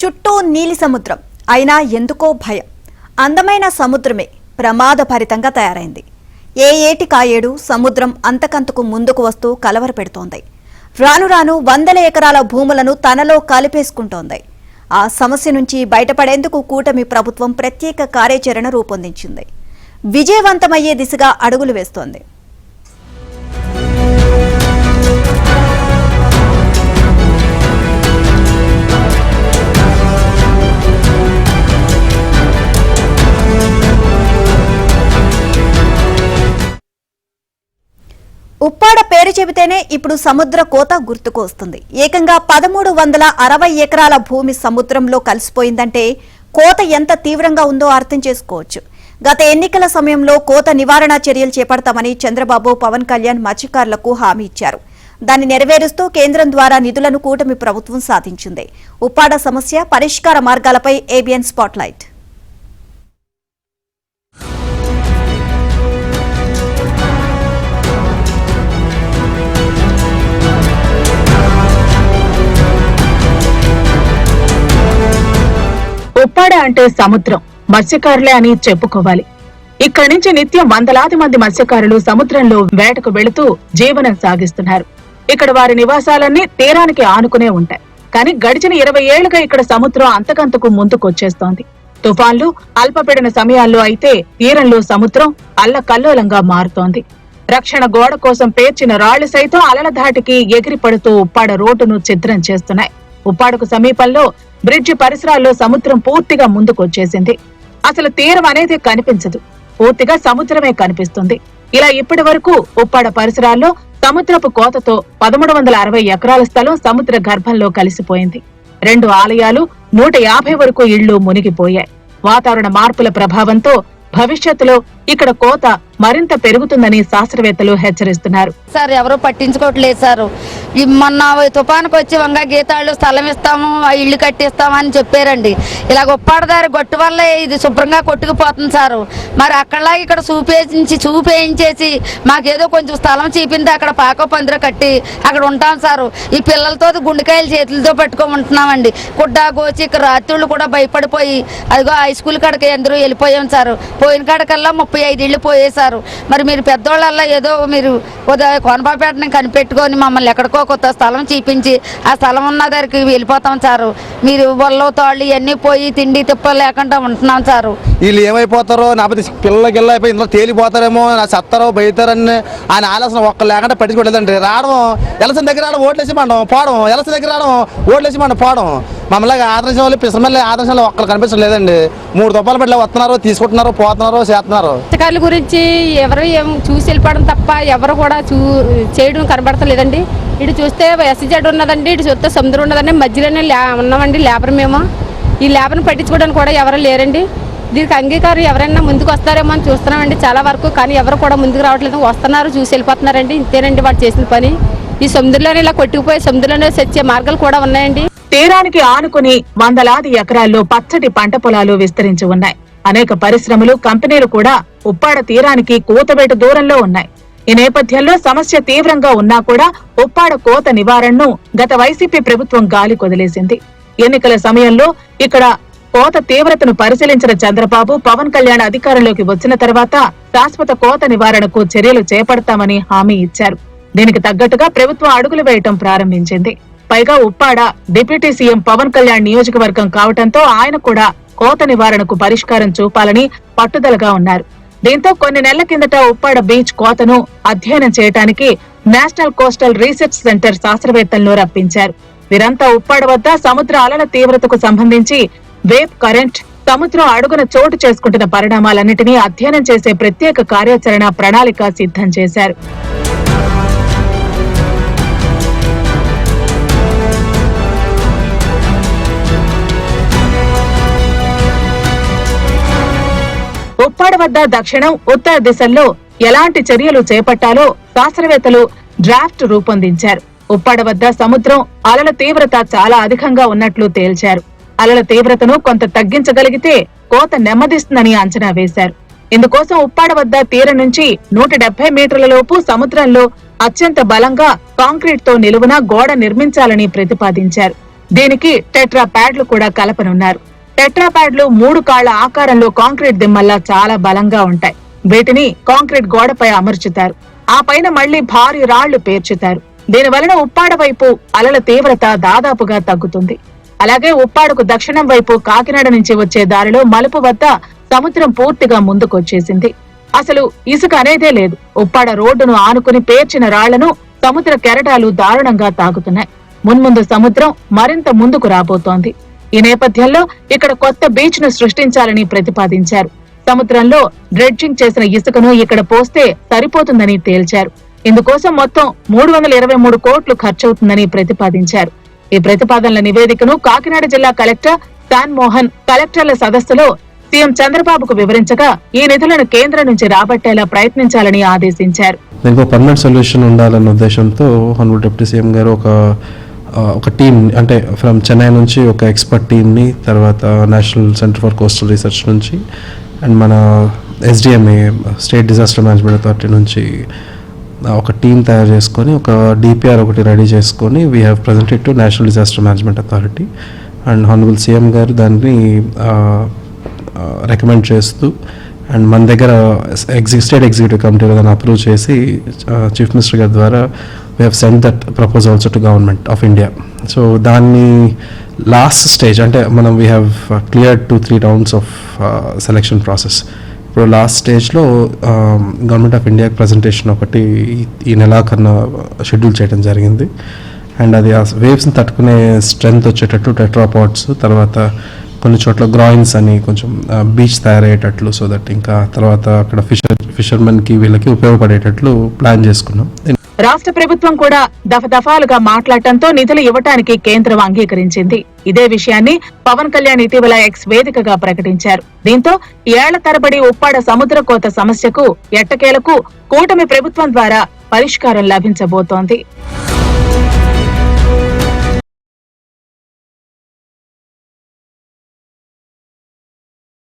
చుట్టూ నీలి సముద్రం అయినా ఎందుకో భయం. అందమైన సముద్రమే ప్రమాదభరితంగా తయారైంది. ఏ ఏటికాయేడు సముద్రం అంతకంతకు ముందుకు వస్తూ కలవరపెడుతోంది. రాను రాను వందల ఎకరాల భూములను తనలో కలిపేసుకుంటోంది. ఆ సమస్య నుంచి బయటపడేందుకు కూటమి ప్రభుత్వం ప్రత్యేక కార్యాచరణ రూపొందించింది. విజయవంతమయ్యే దిశగా అడుగులు వేస్తోంది. ఉప్పాడ పేరు చెబితేనే ఇప్పుడు సముద్ర కోత గుర్తుకు వస్తుంది. ఏకంగా 1360 ఎకరాల భూమి సముద్రంలో కలిసిపోయిందంటే కోత ఎంత తీవ్రంగా ఉందో అర్థం చేసుకోవచ్చు. గత ఎన్నికల సమయంలో కోత నివారణ చర్యలు చేపడతామని చంద్రబాబు, పవన్ కళ్యాణ్ మత్స్యకారులకు హామీ ఇచ్చారు. దాన్ని నెరవేరుస్తూ కేంద్రం ద్వారా నిధులను కూటమి ప్రభుత్వం సాధించింది. ఉప్పాడ సమస్య పరిష్కార మార్గాలపై ఏబిఎన్ స్పాట్లైట్. ఉప్పాడ అంటే సముద్రం, మత్స్యకారులే అని చెప్పుకోవాలి. ఇక్కడి నుంచి నిత్యం వందలాది మంది మత్స్యకారులు సముద్రంలో వేటకు వెళుతూ జీవనం సాగిస్తున్నారు. ఇక్కడ వారి నివాసాలన్నీ తీరానికి ఆనుకునే ఉంటాయి. కానీ గడిచిన 20 ఏళ్లుగా ఇక్కడ సముద్రం అంతకంతకు ముందుకొచ్చేస్తోంది. తుఫాన్లు, అల్పపీడన సమయాల్లో అయితే తీరంలో సముద్రం అల్లకల్లోలంగా మారుతోంది. రక్షణ గోడ కోసం పేర్చిన రాళ్లు సైతం అలల ధాటికి ఎగిరి పడుతూ ఉప్పాడ రోడ్డును ఛిద్రం చేస్తున్నాయి. ఉప్పాడకు సమీపంలో బ్రిడ్జి పరిసరాల్లో సముద్రం పూర్తిగా ముందుకొచ్చేసింది. అసలు తీరం అనేది కనిపించదు, పూర్తిగా సముద్రమే కనిపిస్తుంది. ఇలా ఇప్పటి వరకు ఉప్పాడ పరిసరాల్లో సముద్రపు కోతతో 1360 ఎకరాల స్థలం సముద్ర గర్భంలో కలిసిపోయింది. 2 ఆలయాలు, 150 వరకు ఇళ్లు మునిగిపోయాయి. వాతావరణ మార్పుల ప్రభావంతో భవిష్యత్తులో ఇక్కడ కోత మరింత పెరుగుతుందని శాస్త్రవేత్తలు హెచ్చరిస్తున్నారు. సార్ ఎవరు పట్టించుకోవట్లేదు సార్. మొన్న తుఫానుకు వచ్చి వంగ గీతాళ్ళు స్థలం ఇస్తాము, ఆ ఇల్లు కట్టిస్తామని చెప్పారండి. ఇలా ఉప్పాడదారి గొట్టు వల్ల ఇది శుభ్రంగా కొట్టుకుపోతుంది సార్. మరి అక్కడలా ఇక్కడ చూపేయించేసి మాకేదో కొంచెం స్థలం చూపింది అక్కడ పాకో పందిర కట్టి అక్కడ ఉంటాం సార్. ఈ పిల్లలతో గుండెకాయలు చేతులతో పట్టుకొని ఉంటున్నామండి. గుడ్డ గోచి ఇక్కడ రాత్రుళ్ళు కూడా భయపడిపోయి అదిగో హై స్కూల్ కాడికి అందరూ వెళ్ళిపోయాం సార్. పోయిన కాడికల్లా 35 ఇళ్ళు పోయేశారు. మరి మీరు పెద్దోళ్ళల్లా ఏదో మీరు కోనపాపేటని కనిపెట్టుకొని మమ్మల్ని ఎక్కడికో కొత్త స్థలం చూపించి ఆ స్థలం ఉన్న దగ్గరికి వెళ్ళిపోతాం సారు. మీరు బొల్ల తాళ్ళు ఇవన్నీ పోయి తిండి తిప్ప లేకుండా ఉంటున్నాం సారు. వీళ్ళు ఏమైపోతారో, నాపతి పిల్లగిల్ల అయిపోయి ఇందులో తేలిపోతారేమో, నా సత్తారో బయతారని ఆయన ఆలోచన ఒక్క లేకుండా పట్టించుకోలేదండి. రావడం ఎలసిన దగ్గర రావడం, ఓట్లేసి మనం పోవడం, ఎలసిన దగ్గర రావడం, ఓట్లేసి మనం పోవడం. మమ్మల్ని ఆదర్శం వాళ్ళు పిసమల్లి ఆదర్శంలో ఒక్కరు కనిపించలేదండి. 3 దొప్పల పట్ల వస్తున్నారు, తీసుకుంటున్నారు, పోతున్నారు, చేస్తున్నారు. పుస్తకాల గురించి ఎవరు ఏం చూసి వెళ్ళిపోవడం తప్ప ఎవరు కూడా చేయడం కనబడతలేదండి. ఇటు చూస్తే ఎస్సీజెడ్ ఉన్నదండి, ఇటు చూస్తే సముద్రం ఉన్నదండి, మధ్యలోనే ఉన్నామండి లేబర్. మేము ఈ లేబర్ని పట్టించుకోవడానికి కూడా ఎవరు లేరండి. దీనికి అంగీకారం ఎవరైనా ముందుకు వస్తారేమో అని చూస్తున్నామండి చాలా వరకు. కానీ ఎవరు కూడా ముందుకు రావట్లేదు, వస్తున్నారు, చూసి వెళ్ళిపోతున్నారండి. ఇంతేనండి వాడు చేసిన పని. ఈ సముద్రంలోనే ఇలా కొట్టుకుపోయి సముద్రంలోనే తెచ్చే మార్గాలు కూడా ఉన్నాయండి. తీరానికి ఆనుకుని వందలాది ఎకరాల్లో పచ్చటి పంట పొలాలు విస్తరించి ఉన్నాయి. అనేక పరిశ్రమలు, కంపెనీలు కూడా ఉప్పాడ తీరానికి కూతవేటు దూరంలో ఉన్నాయి. ఈ నేపథ్యంలో సమస్య తీవ్రంగా ఉన్నా కూడా ఉప్పాడ కోత నివారణను గత వైసీపీ ప్రభుత్వం గాలి కొదిలేసింది. ఎన్నికల సమయంలో ఇక్కడ కోత తీవ్రతను పరిశీలించిన చంద్రబాబు, పవన్ కళ్యాణ్ అధికారంలోకి వచ్చిన తర్వాత శాశ్వత కోత నివారణకు చర్యలు చేపడతామని హామీ ఇచ్చారు. దీనికి తగ్గట్టుగా ప్రభుత్వం అడుగులు వేయటం ప్రారంభించింది. పైగా ఉప్పాడ డిప్యూటీ సీఎం పవన్ కళ్యాణ్ నియోజకవర్గం కావటంతో ఆయన కూడా కోత నివారణకు పరిష్కారం చూపాలని పట్టుదలగా ఉన్నారు. దీంతో కొన్ని నెలల కిందట ఉప్పాడ బీచ్ కోతను అధ్యయనం చేయడానికి నేషనల్ కోస్టల్ రీసెర్చ్ సెంటర్ శాస్త్రవేత్తలను రప్పించారు. వీరంతా ఉప్పాడ వద్ద సముద్ర అలల తీవ్రతకు సంబంధించి వేవ్ కరెంట్, సముద్రం అడుగున చోటు చేసుకుంటున్న పరిణామాలన్నింటినీ అధ్యయనం చేసే ప్రత్యేక కార్యాచరణ ప్రణాళిక సిద్ధం చేశారు. ఉప్పాడ వద్ద దక్షిణం, ఉత్తర దిశల్లో ఎలాంటి చర్యలు చేపట్టాలో శాస్త్రవేత్తలు డ్రాఫ్ట్ రూపొందించారు. ఉప్పాడ వద్ద సముద్రం అలల తీవ్రత చాలా అధికంగా ఉన్నట్లు తేల్చారు. అలల తీవ్రతను కొంత తగ్గించగలిగితే కోత నెమ్మదిస్తుందని అంచనా వేశారు. ఇందుకోసం ఉప్పాడ వద్ద తీరం నుంచి 170 మీటర్ల లోపు సముద్రంలో అత్యంత బలంగా కాంక్రీట్ తో నిలువున గోడ నిర్మించాలని ప్రతిపాదించారు. దీనికి టెట్రా ప్యాడ్లు కూడా కలపనున్నారు. టెట్రా ప్యాడ్లు 3 కాళ్ల ఆకారంలో కాంక్రీట్ దిమ్మల్లా చాలా బలంగా ఉంటాయి. వీటిని కాంక్రీట్ గోడపై అమర్చుతారు. ఆ పైన మళ్లీ భారీ రాళ్లు పేర్చుతారు. దీనివలన ఉప్పాడ వైపు అలల తీవ్రత దాదాపుగా తగ్గుతుంది. అలాగే ఉప్పాడకు దక్షిణం వైపు కాకినాడ నుంచి వచ్చే దారిలో మలుపు వద్ద సముద్రం పూర్తిగా ముందుకొచ్చేసింది. అసలు ఇసుక అనేదే లేదు. ఉప్పాడ రోడ్డును ఆనుకుని పేర్చిన రాళ్లను సముద్ర కెరటాలు దారుణంగా తాగుతున్నాయి. మున్ముందు సముద్రం మరింత ముందుకు రాబోతోంది. ఈ నేపథ్యంలో ఇక్కడ కొత్త బీచ్ ను సృష్టించాలని ప్రతిపాదించారు. సముద్రంలో డ్రెడ్జింగ్ చేసిన ఇసుకను ఇక్కడ పోస్తే సరిపోతుందని తేల్చారు. ఇందుకోసం మొత్తం 323 కోట్లు ఖర్చవుతుందని ప్రతిపాదించారు. ఈ ప్రతిపాదనల నివేదికను కాకినాడ జిల్లా కలెక్టర్ శాన్ మోహన్ కలెక్టర్ల సదస్సులో సీఎం చంద్రబాబుకు వివరించగా ఈ నిధులను కేంద్రం నుంచి రాబట్టేలా ప్రయత్నించాలని ఆదేశించారు. దీనికి పర్మనెంట్ సొల్యూషన్ ఉండాలన్న ఉద్దేశంతో హానరబుల్ డిప్యూటీ సీఎం గారు ఒక టీం, అంటే ఫ్రమ్ చెన్నై నుంచి ఒక ఎక్స్పర్ట్ టీమ్ని, తర్వాత national centre for coastal research నుంచి అండ్ మన SDMA state disaster management authority నుంచి ఒక టీం తయారు చేసుకొని ఒక DPR ఒకటి రెడీ చేసుకొని we have presented to national disaster management authority and honourable CM గారు దాన్ని రికమెండ్ చేస్తూ అండ్ మన దగ్గర స్టేట్ ఎగ్జిక్యూటివ్ కమిటీలో దాన్ని అప్రూవ్ చేసి చీఫ్ మినిస్టర్ గారి ద్వారా we have send that propose also to government of India. So దాన్ని లాస్ట్ స్టేజ్, అంటే మనం we have cleared 2-3 rounds of selection process. ఇప్పుడు లాస్ట్ స్టేజ్లో గవర్నమెంట్ ఆఫ్ ఇండియాకి ప్రజెంటేషన్ ఒకటి ఈ నెలాఖరున షెడ్యూల్ చేయడం జరిగింది. అండ్ అది ఆ వేవ్స్ని తట్టుకునే స్ట్రెంగ్త్ వచ్చేటట్టు టెట్రాపాడ్స్, తర్వాత కొన్ని చోట్ల గ్రాయిన్స్ అని కొంచెం బీచ్ తయారయ్యేటట్లు, సో దట్ ఇంకా తర్వాత అక్కడ ఫిషర్మెన్కి వీళ్ళకి ఉపయోగపడేటట్లు ప్లాన్ చేసుకున్నాం. రాష్ట్ర ప్రభుత్వం కూడా దఫదఫాలుగా మాట్లాడటంతో నిధులు ఇవ్వటానికి కేంద్రం అంగీకరించింది. ఇదే విషయాన్ని పవన్ కళ్యాణ్ ఇటీవల ఎక్స్ వేదికగా ప్రకటించారు. దీంతో ఏళ్ల తరబడి ఉప్పాడ సముద్ర కోత సమస్యకు ఎట్టకేలకు కూటమి ప్రభుత్వం ద్వారా పరిష్కారం లభించబోతోంది.